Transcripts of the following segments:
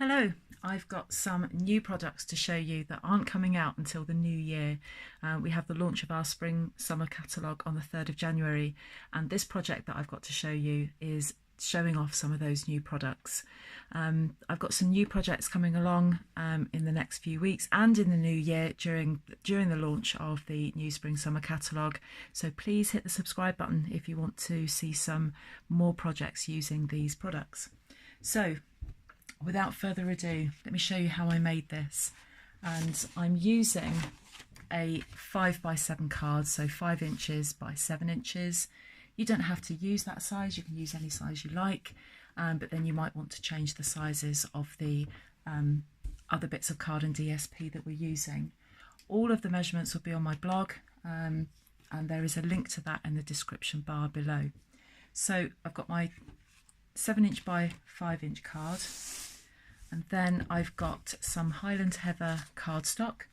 Hello, I've got some new products to show you that aren't coming out until the new year. We have the launch of our spring summer catalogue on the 3rd of January, and this project that I've got to show you is showing off some of those new products. I've got some new projects coming along in the next few weeks and in the new year during the launch of the new spring summer catalogue, so please hit the subscribe button if you want to see some more projects using these products. So without further ado, let me show you how I made this. And I'm using a 5x7 card, so 5 inches by 7 inches. You don't have to use that size, you can use any size you like, but then you might want to change the sizes of the other bits of card and DSP that we're using. All of the measurements will be on my blog, and there is a link to that in the description bar below. So I've got my 7 inch by 5 inch card, and then I've got some Highland Heather cardstock,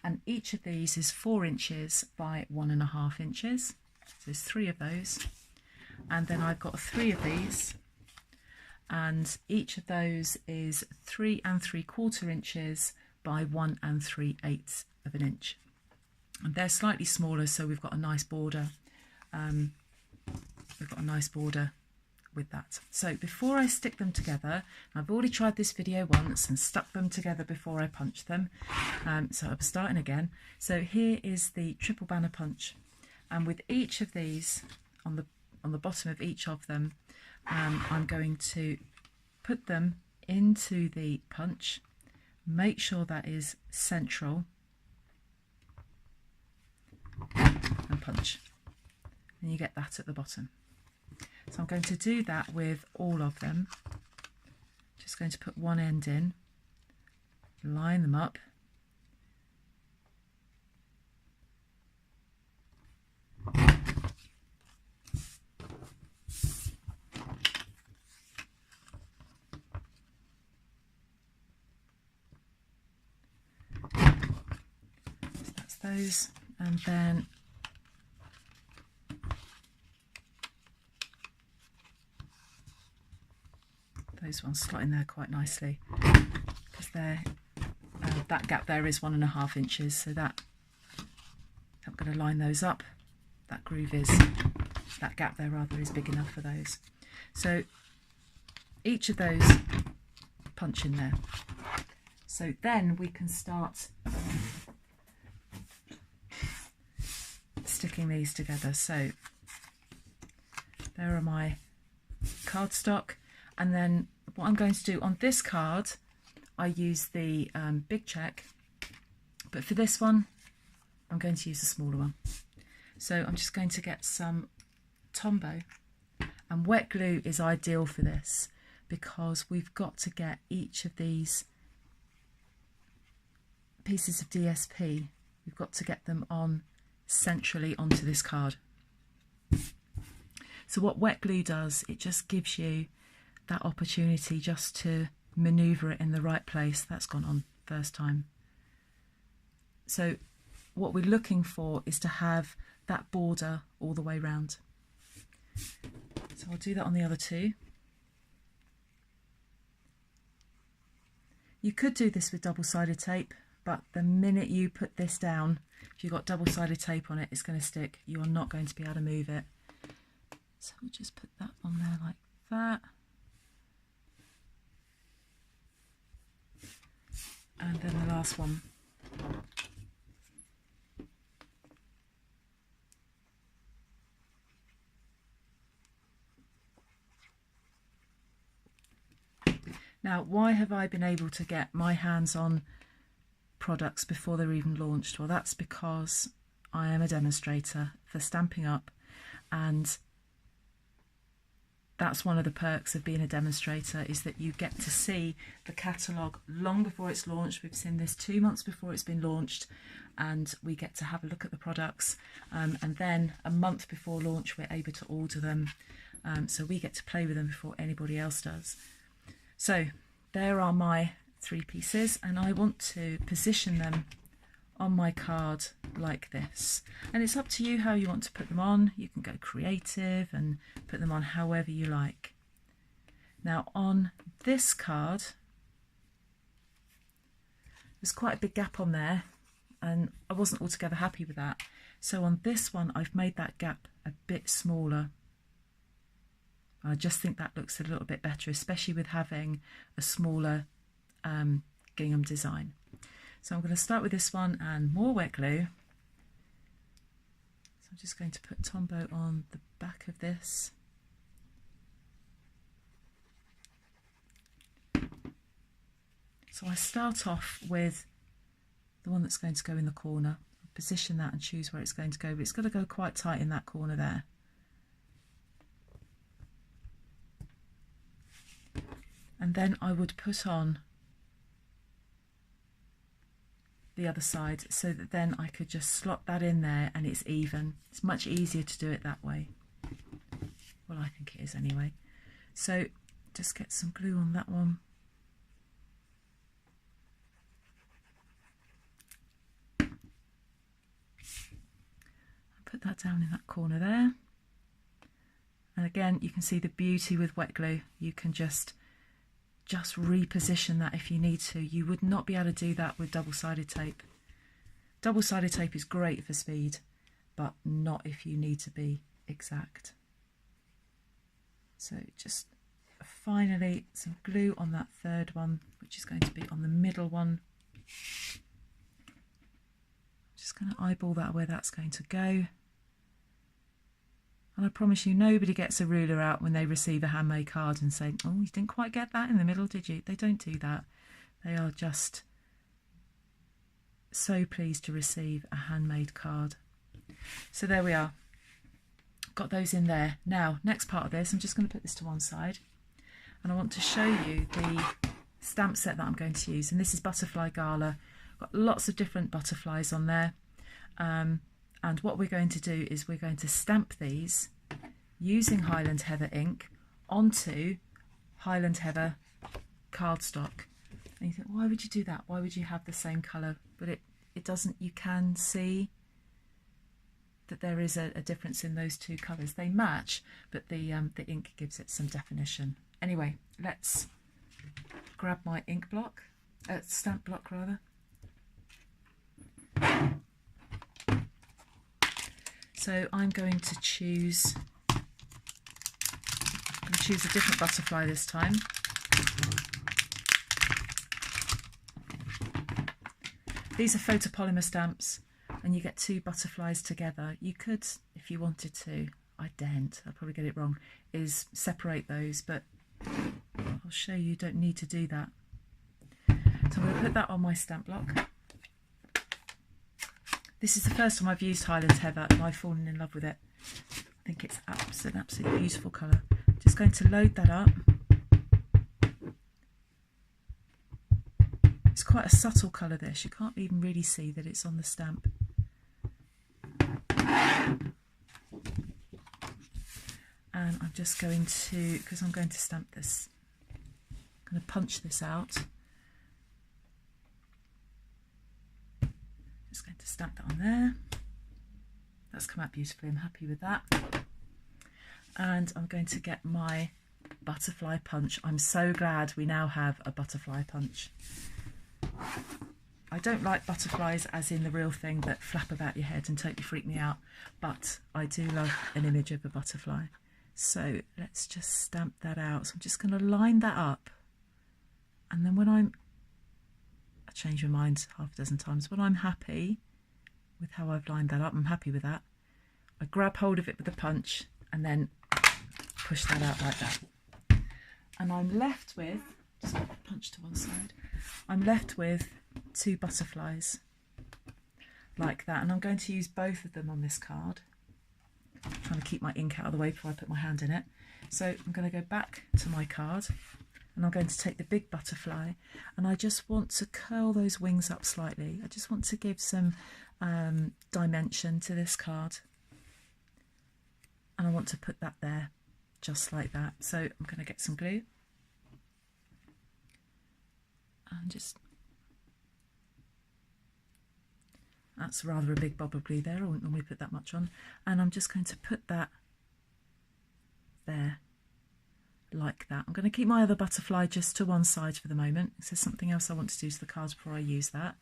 and each of these is 4 inches by 1.5 inches. So there's 3 of those, and then I've got 3 of these, and each of those is 3 3/4 inches by 1 3/8 of an inch, and they're slightly smaller, so we've got a nice border. With that. So before I stick them together, I've already tried this video once and stuck them together before I punch them, so I'm starting again. So here is the triple banner punch, and with each of these, on the bottom of each of them, I'm going to put them into the punch, make sure that is central, and punch, and you get that at the bottom. So I'm going to do that with all of them. Just going to put one end in, line them up, so that's those, and then those ones slot in there quite nicely, because they're that gap there is 1.5 inches, so that I'm going to line those up. That gap there rather is big enough for those. So each of those punch in there. So then we can start sticking these together. So there are my cardstock. And then what I'm going to do on this card, I use the big check, but for this one, I'm going to use the smaller one. So I'm just going to get some Tombow, and wet glue is ideal for this because we've got to get each of these pieces of DSP, we've got to get them on centrally onto this card. So what wet glue does, it just gives you that opportunity just to maneuver it in the right place. That's gone on first time. So what we're looking for is to have that border all the way round. So I'll do that on the other two. You could do this with double-sided tape, but the minute you put this down, if you've got double-sided tape on it, it's going to stick. You are not going to be able to move it. So we'll just put that on there like that. And then the last one. Now, why have I been able to get my hands on products before they're even launched? Well, that's because I am a demonstrator for Stampin' Up, and that's one of the perks of being a demonstrator, is that you get to see the catalogue long before it's launched. We've seen this 2 months before it's been launched, and we get to have a look at the products, and then a month before launch we're able to order them, so we get to play with them before anybody else does. So there are my 3 pieces, and I want to position them on my card like this, and it's up to you how you want to put them on. You can go creative and put them on however you like. Now on this card, There's quite a big gap on there and I wasn't altogether happy with that. So on this one, I've made that gap a bit smaller. I just think that looks a little bit better, especially with having a smaller gingham design. So I'm going to start with this one and more wet glue. So I'm just going to put Tombow on the back of this. So I start off with the one that's going to go in the corner. Position that and choose where it's going to go, but it's got to go quite tight in that corner there. And then I would put on the other side so that then I could just slot that in there and it's even. It's much easier to do it that way. Well, I think it is anyway. So just get some glue on that one. Put that down in that corner there. And again, you can see the beauty with wet glue. You can just reposition that if you need to. You would not be able to do that with double-sided tape. Double-sided tape is great for speed, but not if you need to be exact. So just finally some glue on that third one, which is going to be on the middle one. Just going to eyeball that where that's going to go. And I promise you, nobody gets a ruler out when they receive a handmade card and say, oh, you didn't quite get that in the middle, did you? They don't do that. They are just so pleased to receive a handmade card. So there we are. Got those in there. Now, next part of this, I'm just going to put this to one side. And I want to show you the stamp set that I'm going to use. And this is Butterfly Gala. Got lots of different butterflies on there. And what we're going to do is we're going to stamp these using Highland Heather ink onto Highland Heather cardstock. And you think, why would you do that? Why would you have the same colour? But it doesn't, you can see that there is a difference in those two colours. They match, but the ink gives it some definition. Anyway, let's grab my ink block, stamp block rather. So I'm going to choose a different butterfly this time. These are photopolymer stamps and you get two butterflies together. You could, if you wanted to, I daren't, I'll probably get it wrong, is separate those, but I'll show you don't need to do that. So I'm going to put that on my stamp block. This is the first time I've used Highland Heather and I've fallen in love with it. I think it's an absolutely beautiful colour. Just going to load that up. It's quite a subtle colour this. You can't even really see that it's on the stamp. And I'm just going to, because I'm going to stamp this, I'm going to punch this out. Just going to stamp that on there. That's come out beautifully, I'm happy with that. And I'm going to get my butterfly punch. I'm so glad we now have a butterfly punch. I don't like butterflies as in the real thing that flap about your head and totally freak me out, but I do love an image of a butterfly. So let's just stamp that out. So I'm just going to line that up, and then when I change my mind half a dozen times. When I'm happy with how I've lined that up, I'm happy with that, I grab hold of it with a punch and then push that out like that. And I'm left with, just punch to one side, I'm left with two butterflies like that. And I'm going to use both of them on this card. I'm trying to keep my ink out of the way before I put my hand in it. So I'm going to go back to my card. And I'm going to take the big butterfly and I just want to curl those wings up slightly. I just want to give some dimension to this card. And I want to put that there, just like that. So I'm going to get some glue. And just, that's rather a big bob of glue there. I wouldn't normally put that much on. And I'm just going to put that there. like that. I'm going to keep my other butterfly just to one side for the moment. If there's something else I want to do to the cards before I use that.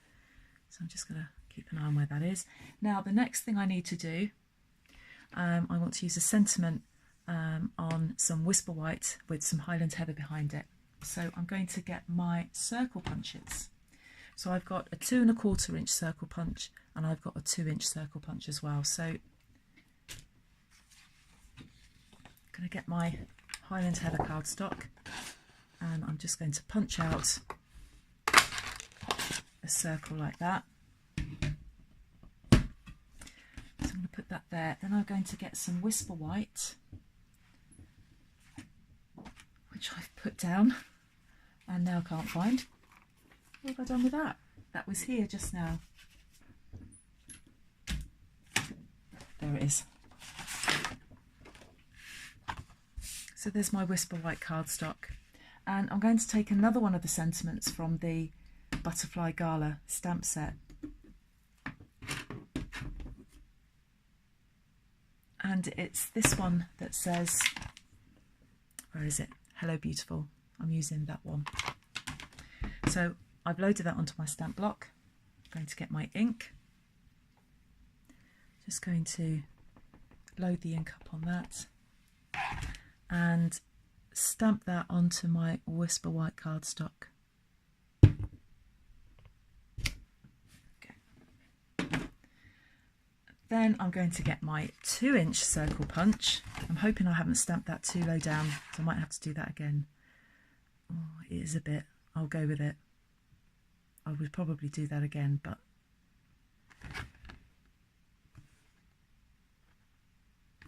So I'm just going to keep an eye on where that is. Now the next thing I need to do, I want to use a sentiment on some Whisper White with some Highland Heather behind it. So I'm going to get my circle punches. So I've got a 2 1/4 inch circle punch and I've got a 2-inch circle punch as well. So I'm going to get my Highland Heather cardstock and I'm just going to punch out a circle like that. So I'm going to put that there. Then I'm going to get some Whisper White, which I've put down and now can't find. What have I done with that? That was here just now. There it is. So there's my Whisper White cardstock. And I'm going to take another one of the sentiments from the Butterfly Gala stamp set. And it's this one that says, where is it? Hello Beautiful. I'm using that one. So I've loaded that onto my stamp block. I'm going to get my ink. Just going to load the ink up on that and stamp that onto my Whisper White cardstock. Okay. Then I'm going to get my 2-inch circle punch. I'm hoping I haven't stamped that too low down, so I might have to do that again. Oh, it is a bit. I'll go with it. I would probably do that again, but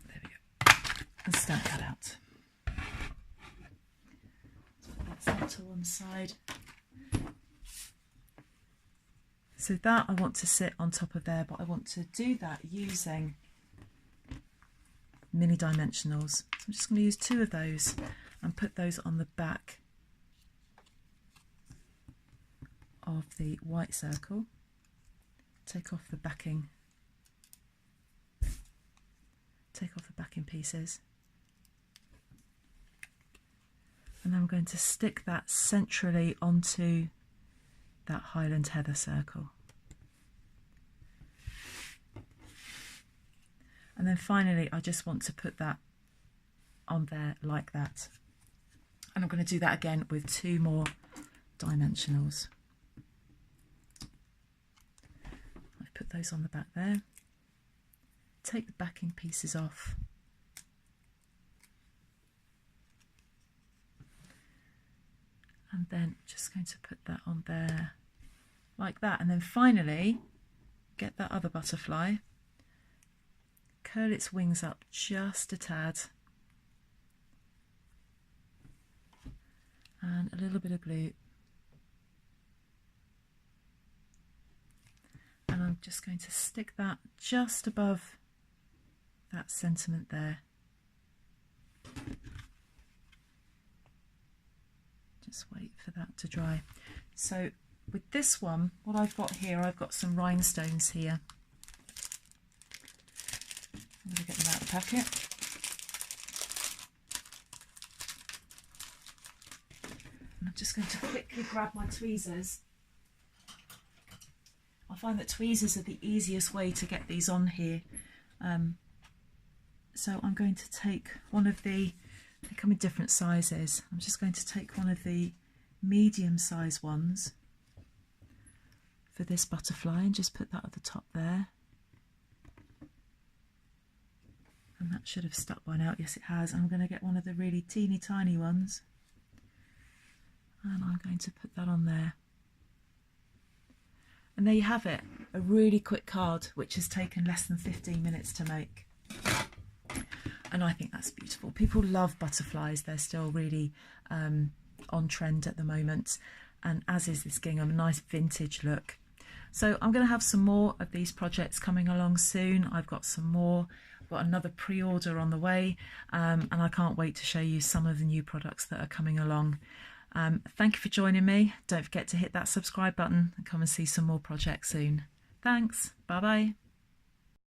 there we go. And stamp that out. So that's that to one side. So that I want to sit on top of there, but I want to do that using mini dimensionals. So I'm just going to use 2 of those and put those on the back of the white circle. Take off the backing pieces, and I'm going to stick that centrally onto that Highland Heather circle. And then finally I just want to put that on there like that, and I'm going to do that again with 2 more dimensionals. Put those on the back there. Take the backing pieces off. And then just going to put that on there like that. And then finally get that other butterfly, curl its wings up just a tad, and a little bit of glue. And I'm just going to stick that just above that sentiment there. Just wait for that to dry. So with this one, what I've got here, I've got some rhinestones here. I'm going to get them out of the packet. And I'm just going to quickly grab my tweezers. I find that tweezers are the easiest way to get these on here. So I'm going to take one of the, they come in different sizes. I'm just going to take one of the medium size ones for this butterfly and just put that at the top there. And that should have stuck by now. Yes, it has. I'm going to get one of the really teeny tiny ones and I'm going to put that on there. And there you have it, a really quick card which has taken less than 15 minutes to make. And I think that's beautiful. People love butterflies, they're still really on trend at the moment, and as is this gingham, a nice vintage look. So I'm going to have some more of these projects coming along soon. I've got some more, I've got another pre-order on the way, and I can't wait to show you some of the new products that are coming along. Thank you for joining me. Don't forget to hit that subscribe button and come and see some more projects soon. Thanks. Bye bye.